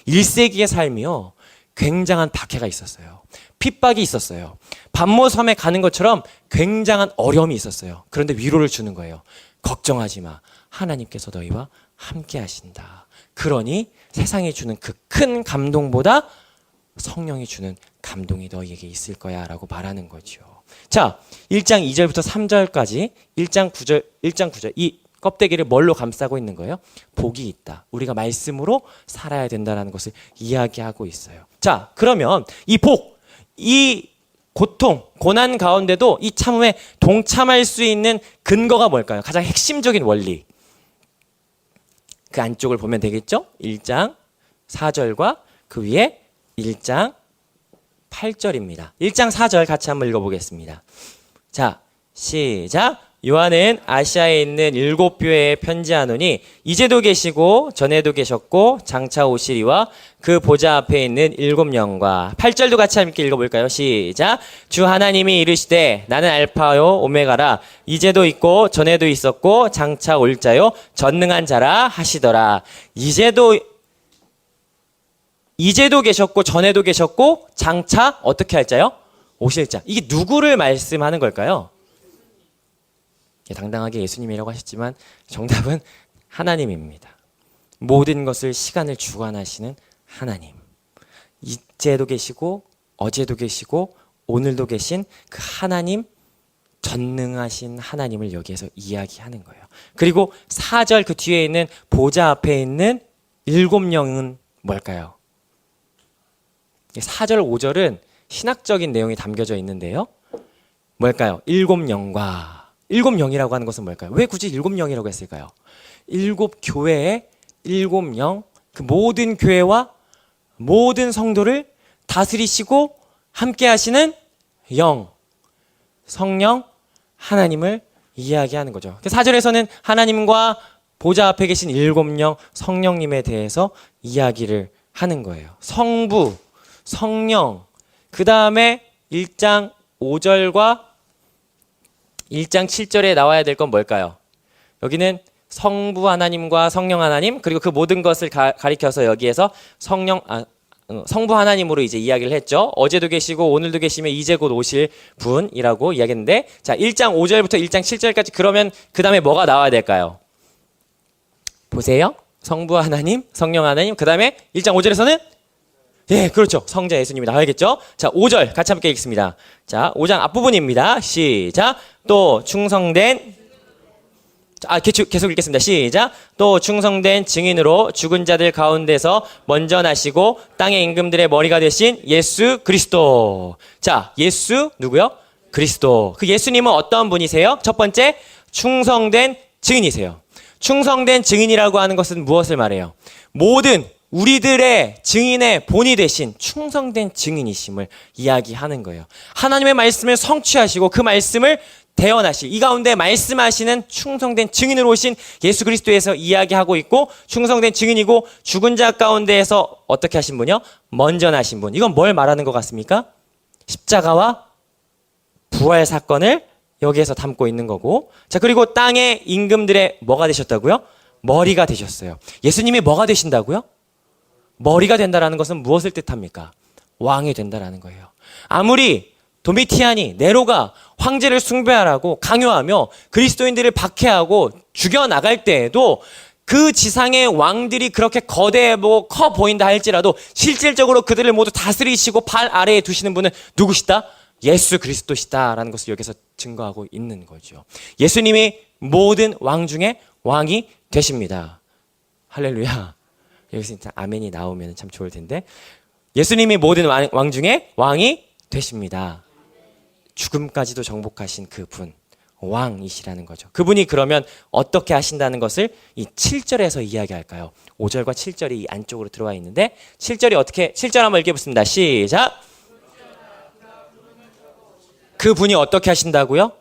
1세기의 삶이요, 굉장한 박해가 있었어요. 핍박이 있었어요. 반모섬에 가는 것처럼 굉장한 어려움이 있었어요. 그런데 위로를 주는 거예요. 걱정하지 마. 하나님께서 너희와 함께 하신다. 그러니 세상이 주는 그 큰 감동보다 성령이 주는 감동이 너희에게 있을 거야 라고 말하는 거죠. 자, 1장 2절부터 3절까지 1장 9절 이 껍데기를 뭘로 감싸고 있는 거예요? 복이 있다. 우리가 말씀으로 살아야 된다는 것을 이야기하고 있어요. 자, 그러면 이 복, 이 고통, 고난 가운데도 이 참음에 동참할 수 있는 근거가 뭘까요? 가장 핵심적인 원리. 그 안쪽을 보면 되겠죠? 1장 4절과 그 위에 1장 8절입니다. 1장 4절 같이 한번 읽어보겠습니다. 자, 시작. 요한은 아시아에 있는 7교회에 편지하노니 이제도 계시고 전에도 계셨고 장차 오시리와 그 보좌 앞에 있는 7영과 8절도 같이 함께 읽어볼까요? 시작. 주 하나님이 이르시되 나는 알파요 오메가라 이제도 있고 전에도 있었고 장차 올 자요 전능한 자라 하시더라. 이제도 계셨고 전에도 계셨고 장차 어떻게 할 자요? 오실 자. 이게 누구를 말씀하는 걸까요? 당당하게 예수님이라고 하셨지만 정답은 하나님입니다. 모든 것을 시간을 주관하시는 하나님. 이제도 계시고 어제도 계시고 오늘도 계신 그 하나님, 전능하신 하나님을 여기에서 이야기하는 거예요. 그리고 4절 그 뒤에 있는 보좌 앞에 있는 7영은 뭘까요? 4절, 5절은 신학적인 내용이 담겨져 있는데요. 뭘까요? 7영과 7영이라고 하는 것은 뭘까요? 왜 굳이 7영이라고 했을까요? 7교회의 7영, 그 모든 교회와 모든 성도를 다스리시고 함께 하시는 영, 성령, 하나님을 이야기하는 거죠. 4절에서는 하나님과 보좌 앞에 계신 7영, 성령님에 대해서 이야기를 하는 거예요. 성부, 성령, 그 다음에 1장 5절과 1장 7절에 나와야 될 건 뭘까요? 여기는 성부 하나님과 성령 하나님, 그리고 그 모든 것을 가리켜서 여기에서 성부 하나님으로 이제 이야기를 했죠. 어제도 계시고 오늘도 계시며 이제 곧 오실 분이라고 이야기했는데, 자, 1장 5절부터 1장 7절까지 그러면 그 다음에 뭐가 나와야 될까요? 보세요. 성부 하나님, 성령 하나님, 그 다음에 1장 5절에서는 예, 그렇죠. 성자 예수님이 나와야겠죠. 자, 5절 같이 함께 읽습니다. 자, 5장 앞부분입니다. 시작. 또 충성된 계속 읽겠습니다. 시작. 또 충성된 증인으로 죽은 자들 가운데서 먼저 나시고 땅의 임금들의 머리가 되신 예수 그리스도. 자, 예수 누구요? 그리스도. 그 예수님은 어떤 분이세요? 첫 번째, 충성된 증인이세요. 충성된 증인이라고 하는 것은 무엇을 말해요? 모든 우리들의 증인의 본이 되신 충성된 증인이심을 이야기하는 거예요. 하나님의 말씀을 성취하시고 그 말씀을 대언하실, 이 가운데 말씀하시는 충성된 증인으로 오신 예수 그리스도에서 이야기하고 있고, 충성된 증인이고 죽은 자 가운데에서 어떻게 하신 분이요? 먼저 나신 분. 이건 뭘 말하는 것 같습니까? 십자가와 부활 사건을 여기에서 담고 있는 거고, 자, 그리고 땅의 임금들의 뭐가 되셨다고요? 머리가 되셨어요. 예수님이 뭐가 되신다고요? 머리가 된다라는 것은 무엇을 뜻합니까? 왕이 된다라는 거예요. 아무리 도미티안이, 네로가 황제를 숭배하라고 강요하며 그리스도인들을 박해하고 죽여나갈 때에도 그 지상의 왕들이 그렇게 거대하고 커 보인다 할지라도 실질적으로 그들을 모두 다스리시고 발 아래에 두시는 분은 누구시다? 예수 그리스도시다라는 것을 여기서 증거하고 있는 거죠. 예수님이 모든 왕 중에 왕이 되십니다. 할렐루야. 여기서 진짜 아멘이 나오면 참 좋을 텐데, 예수님이 모든 왕 중에 왕이 되십니다. 죽음까지도 정복하신 그분, 왕이시라는 거죠. 그분이 그러면 어떻게 하신다는 것을 이 7절에서 이야기할까요? 5절과 7절이 이 안쪽으로 들어와 있는데, 7절이 어떻게, 7절 한번 읽어보겠습니다. 시작. 그분이 어떻게 하신다고요?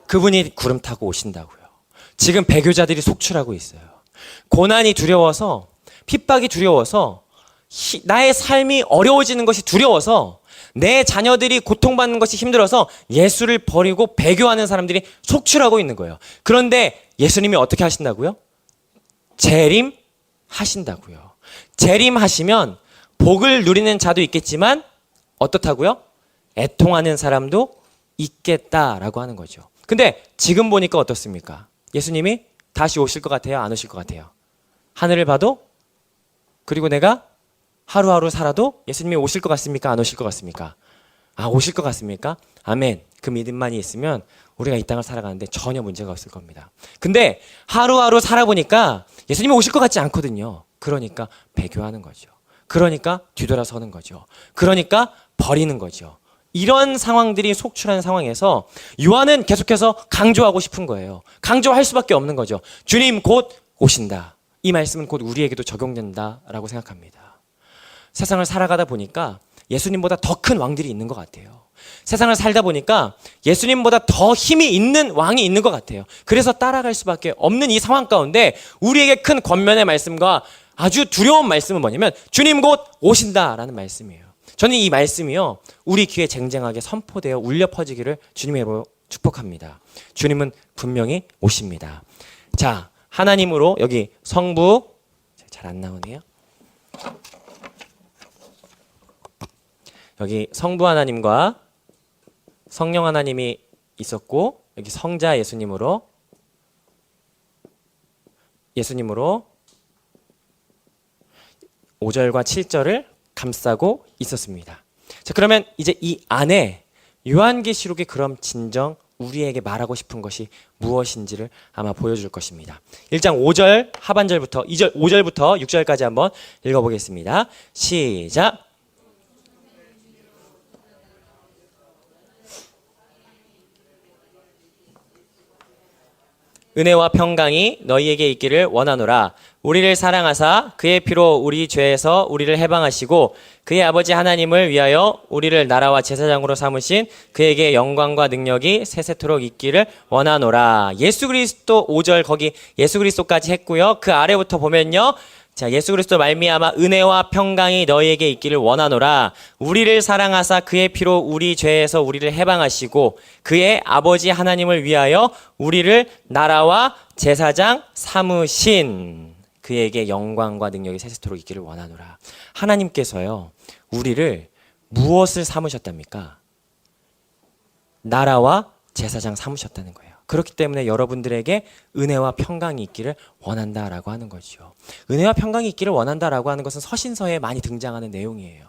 그분이 구름 타고 오신다고요. 지금 배교자들이 속출하고 있어요. 고난이 두려워서, 핍박이 두려워서, 나의 삶이 어려워지는 것이 두려워서, 내 자녀들이 고통받는 것이 힘들어서 예수를 버리고 배교하는 사람들이 속출하고 있는 거예요. 그런데 예수님이 어떻게 하신다고요? 재림하신다고요. 재림하시면 복을 누리는 자도 있겠지만 어떻다고요? 애통하는 사람도 있겠다라고 하는 거죠. 근데 지금 보니까 어떻습니까? 예수님이 다시 오실 것 같아요? 안 오실 것 같아요? 하늘을 봐도, 그리고 내가 하루하루 살아도 예수님이 오실 것 같습니까? 안 오실 것 같습니까? 아, 오실 것 같습니까? 아멘. 그 믿음만이 있으면 우리가 이 땅을 살아가는데 전혀 문제가 없을 겁니다. 근데 하루하루 살아보니까 예수님이 오실 것 같지 않거든요. 그러니까 배교하는 거죠. 그러니까 뒤돌아서는 거죠. 그러니까 버리는 거죠. 이런 상황들이 속출하는 상황에서 요한은 계속해서 강조하고 싶은 거예요. 강조할 수밖에 없는 거죠. 주님 곧 오신다. 이 말씀은 곧 우리에게도 적용된다라고 생각합니다. 세상을 살아가다 보니까 예수님보다 더 큰 왕들이 있는 것 같아요. 세상을 살다 보니까 예수님보다 더 힘이 있는 왕이 있는 것 같아요. 그래서 따라갈 수밖에 없는 이 상황 가운데 우리에게 큰 권면의 말씀과 아주 두려운 말씀은 뭐냐면 주님 곧 오신다라는 말씀이에요. 저는 이 말씀이요, 우리 귀에 쟁쟁하게 선포되어 울려 퍼지기를 주님의 이름으로 축복합니다. 주님은 분명히 오십니다. 자, 하나님으로 여기 성부, 잘 안 나오네요. 여기 성부 하나님과 성령 하나님이 있었고, 여기 성자 예수님으로 5절과 7절을 감싸고 있었습니다. 자, 그러면 이제 이 안에 요한계시록이 그럼 진정 우리에게 말하고 싶은 것이 무엇인지를 아마 보여줄 것입니다. 1장 5절 하반절부터 5절부터 6절까지 한번 읽어보겠습니다. 시작. 은혜와 평강이 너희에게 있기를 원하노라. 우리를 사랑하사 그의 피로 우리 죄에서 우리를 해방하시고 그의 아버지 하나님을 위하여 우리를 나라와 제사장으로 삼으신 그에게 영광과 능력이 세세토록 있기를 원하노라. 예수 그리스도 5절 거기 예수 그리스도까지 했고요. 그 아래부터 보면요. 자, 예수 그리스도 말미암아 은혜와 평강이 너희에게 있기를 원하노라. 우리를 사랑하사 그의 피로 우리 죄에서 우리를 해방하시고 그의 아버지 하나님을 위하여 우리를 나라와 제사장 삼으신 그에게 영광과 능력이 세세토록 있기를 원하노라. 하나님께서요, 우리를 무엇을 삼으셨답니까? 나라와 제사장 삼으셨다는 거예요. 그렇기 때문에 여러분들에게 은혜와 평강이 있기를 원한다라고 하는 거죠. 은혜와 평강이 있기를 원한다라고 하는 것은 서신서에 많이 등장하는 내용이에요.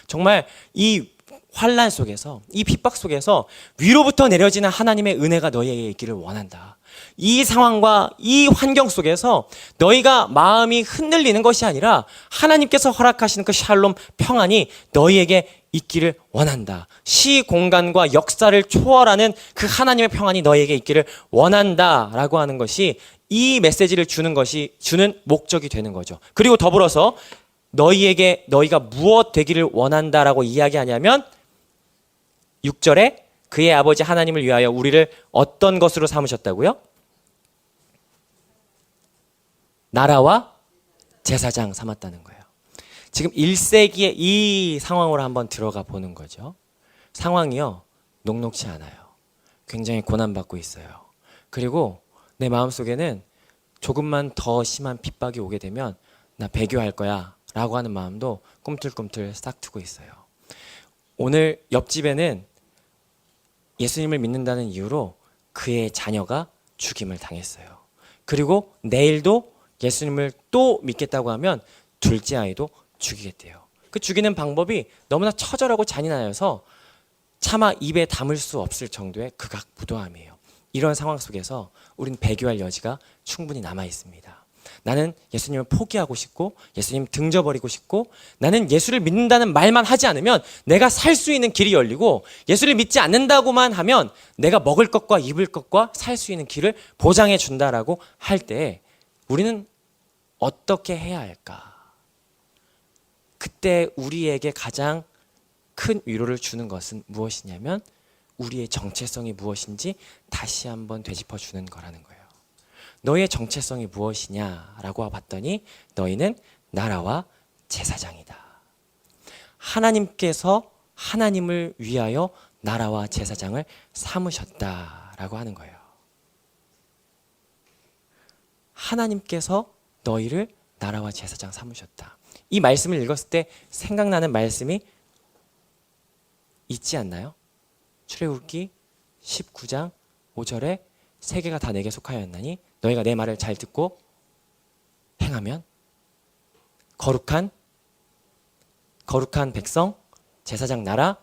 정말 이 환난 속에서, 이 핍박 속에서 위로부터 내려지는 하나님의 은혜가 너희에게 있기를 원한다. 이 상황과 이 환경 속에서 너희가 마음이 흔들리는 것이 아니라 하나님께서 허락하시는 그 샬롬 평안이 너희에게 있기를 원한다. 시 공간과 역사를 초월하는 그 하나님의 평안이 너희에게 있기를 원한다라고 하는 것이 이 메시지를 주는 목적이 되는 거죠. 그리고 더불어서 너희가 무엇 되기를 원한다라고 이야기하냐면 6절에 그의 아버지 하나님을 위하여 우리를 어떤 것으로 삼으셨다고요? 나라와 제사장 삼았다는 거예요. 지금 1세기의 이 상황으로 한번 들어가 보는 거죠. 상황이요, 녹록치 않아요. 굉장히 고난받고 있어요. 그리고 내 마음속에는 조금만 더 심한 핍박이 오게 되면 나 배교할 거야 라고 하는 마음도 꿈틀꿈틀 싹트고 있어요. 오늘 옆집에는 예수님을 믿는다는 이유로 그의 자녀가 죽임을 당했어요. 그리고 내일도 예수님을 또 믿겠다고 하면 둘째 아이도 죽이겠대요. 그 죽이는 방법이 너무나 처절하고 잔인하여서 차마 입에 담을 수 없을 정도의 극악무도함이에요. 이런 상황 속에서 우린 배교할 여지가 충분히 남아 있습니다. 나는 예수님을 포기하고 싶고 예수님 등져버리고 싶고 나는 예수를 믿는다는 말만 하지 않으면 내가 살 수 있는 길이 열리고 예수를 믿지 않는다고만 하면 내가 먹을 것과 입을 것과 살 수 있는 길을 보장해 준다라고 할 때 우리는 어떻게 해야 할까? 그때 우리에게 가장 큰 위로를 주는 것은 무엇이냐면 우리의 정체성이 무엇인지 다시 한번 되짚어주는 거라는 거예요. 너의 정체성이 무엇이냐라고 봤더니 너희는 나라와 제사장이다. 하나님께서 하나님을 위하여 나라와 제사장을 삼으셨다라고 하는 거예요. 하나님께서 너희를 나라와 제사장 삼으셨다. 이 말씀을 읽었을 때 생각나는 말씀이 있지 않나요? 출애굽기 19장 5절에 세계가 다 내게 속하였나니 너희가 내 말을 잘 듣고 행하면 거룩한 백성 제사장 나라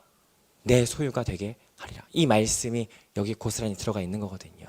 내 소유가 되게 하리라. 이 말씀이 여기 고스란히 들어가 있는 거거든요.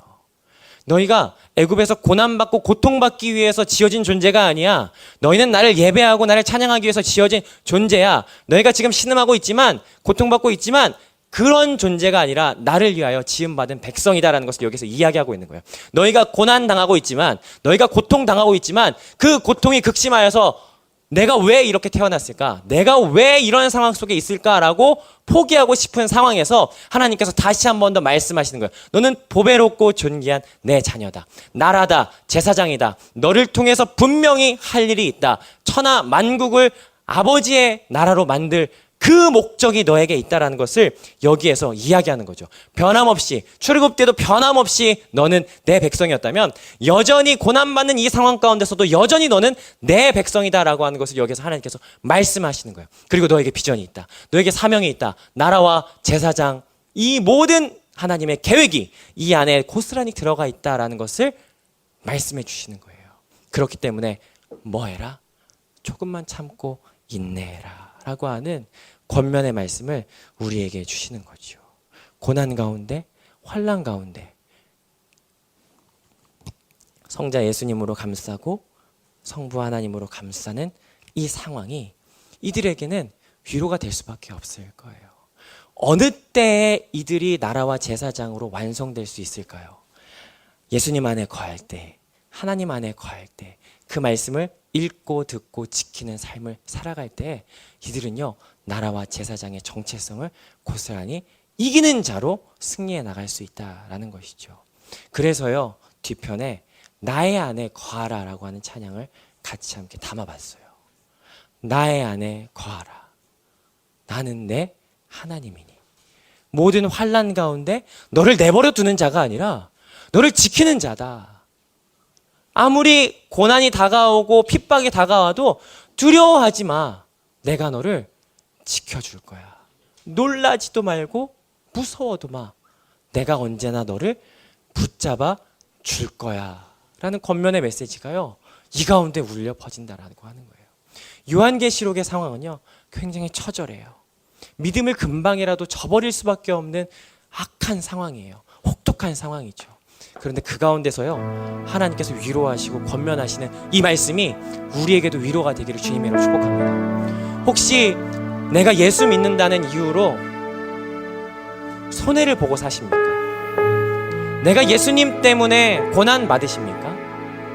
너희가 애굽에서 고난받고 고통받기 위해서 지어진 존재가 아니야. 너희는 나를 예배하고 나를 찬양하기 위해서 지어진 존재야. 너희가 지금 신음하고 있지만 고통받고 있지만 그런 존재가 아니라 나를 위하여 지음받은 백성이다라는 것을 여기서 이야기하고 있는 거예요. 너희가 고난당하고 있지만 너희가 고통당하고 있지만 그 고통이 극심하여서 내가 왜 이렇게 태어났을까? 내가 왜 이런 상황 속에 있을까라고 포기하고 싶은 상황에서 하나님께서 다시 한 번 더 말씀하시는 거예요. 너는 보배롭고 존귀한 내 자녀다. 나라다. 제사장이다. 너를 통해서 분명히 할 일이 있다. 천하 만국을 아버지의 나라로 만들 그 목적이 너에게 있다라는 것을 여기에서 이야기하는 거죠. 변함없이 출애굽 때도 변함없이 너는 내 백성이었다면 여전히 고난받는 이 상황 가운데서도 여전히 너는 내 백성이다라고 하는 것을 여기서 하나님께서 말씀하시는 거예요. 그리고 너에게 비전이 있다. 너에게 사명이 있다. 나라와 제사장 이 모든 하나님의 계획이 이 안에 고스란히 들어가 있다라는 것을 말씀해 주시는 거예요. 그렇기 때문에 뭐 해라? 조금만 참고 인내해라 라고 하는 권면의 말씀을 우리에게 주시는 거죠. 고난 가운데, 환난 가운데 성자 예수님으로 감싸고 성부 하나님으로 감싸는 이 상황이 이들에게는 위로가 될 수밖에 없을 거예요. 어느 때에 이들이 나라와 제사장으로 완성될 수 있을까요? 예수님 안에 거할 때, 하나님 안에 거할 때, 그 말씀을 읽고 듣고 지키는 삶을 살아갈 때 이들은요 나라와 제사장의 정체성을 고스란히 이기는 자로 승리해 나갈 수 있다라는 것이죠. 그래서요 뒤편에 나의 안에 거하라 라고 하는 찬양을 같이 함께 담아봤어요. 나의 안에 거하라. 나는 내 하나님이니. 모든 환난 가운데 너를 내버려 두는 자가 아니라 너를 지키는 자다. 아무리 고난이 다가오고 핍박이 다가와도 두려워하지 마. 내가 너를 지켜줄 거야. 놀라지도 말고 무서워도 마. 내가 언제나 너를 붙잡아 줄 거야. 라는 권면의 메시지가요. 이 가운데 울려 퍼진다라고 하는 거예요. 요한계시록의 상황은요. 굉장히 처절해요. 믿음을 금방이라도 저버릴 수밖에 없는 악한 상황이에요. 혹독한 상황이죠. 그런데 그 가운데서요 하나님께서 위로하시고 권면하시는 이 말씀이 우리에게도 위로가 되기를 주님으로 축복합니다. 혹시 내가 예수 믿는다는 이유로 손해를 보고 사십니까? 내가 예수님 때문에 고난 받으십니까?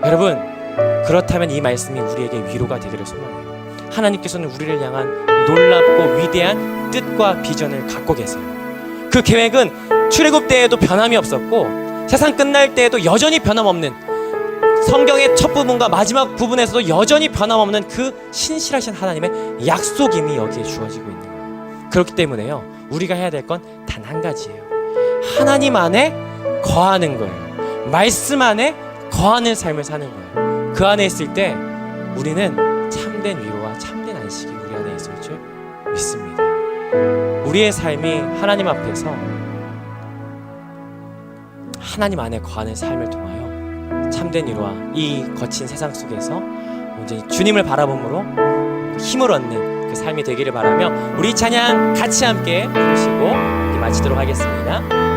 여러분 그렇다면 이 말씀이 우리에게 위로가 되기를 소망해요. 하나님께서는 우리를 향한 놀랍고 위대한 뜻과 비전을 갖고 계세요. 그 계획은 출애굽 때에도 변함이 없었고 세상 끝날 때에도 여전히 변함없는, 성경의 첫 부분과 마지막 부분에서도 여전히 변함없는 그 신실하신 하나님의 약속임이 여기에 주어지고 있는 거예요. 그렇기 때문에요, 우리가 해야 될 건 단 한 가지예요. 하나님 안에 거하는 거예요. 말씀 안에 거하는 삶을 사는 거예요. 그 안에 있을 때 우리는 참된 위로와 참된 안식이 우리 안에 있을 줄 믿습니다. 우리의 삶이 하나님 앞에서 하나님 안에 거하는 삶을 통하여 참된 위로와 이 거친 세상 속에서 온전히 주님을 바라봄으로 힘을 얻는 그 삶이 되기를 바라며 우리 찬양 같이 함께 부르시고 마치도록 하겠습니다.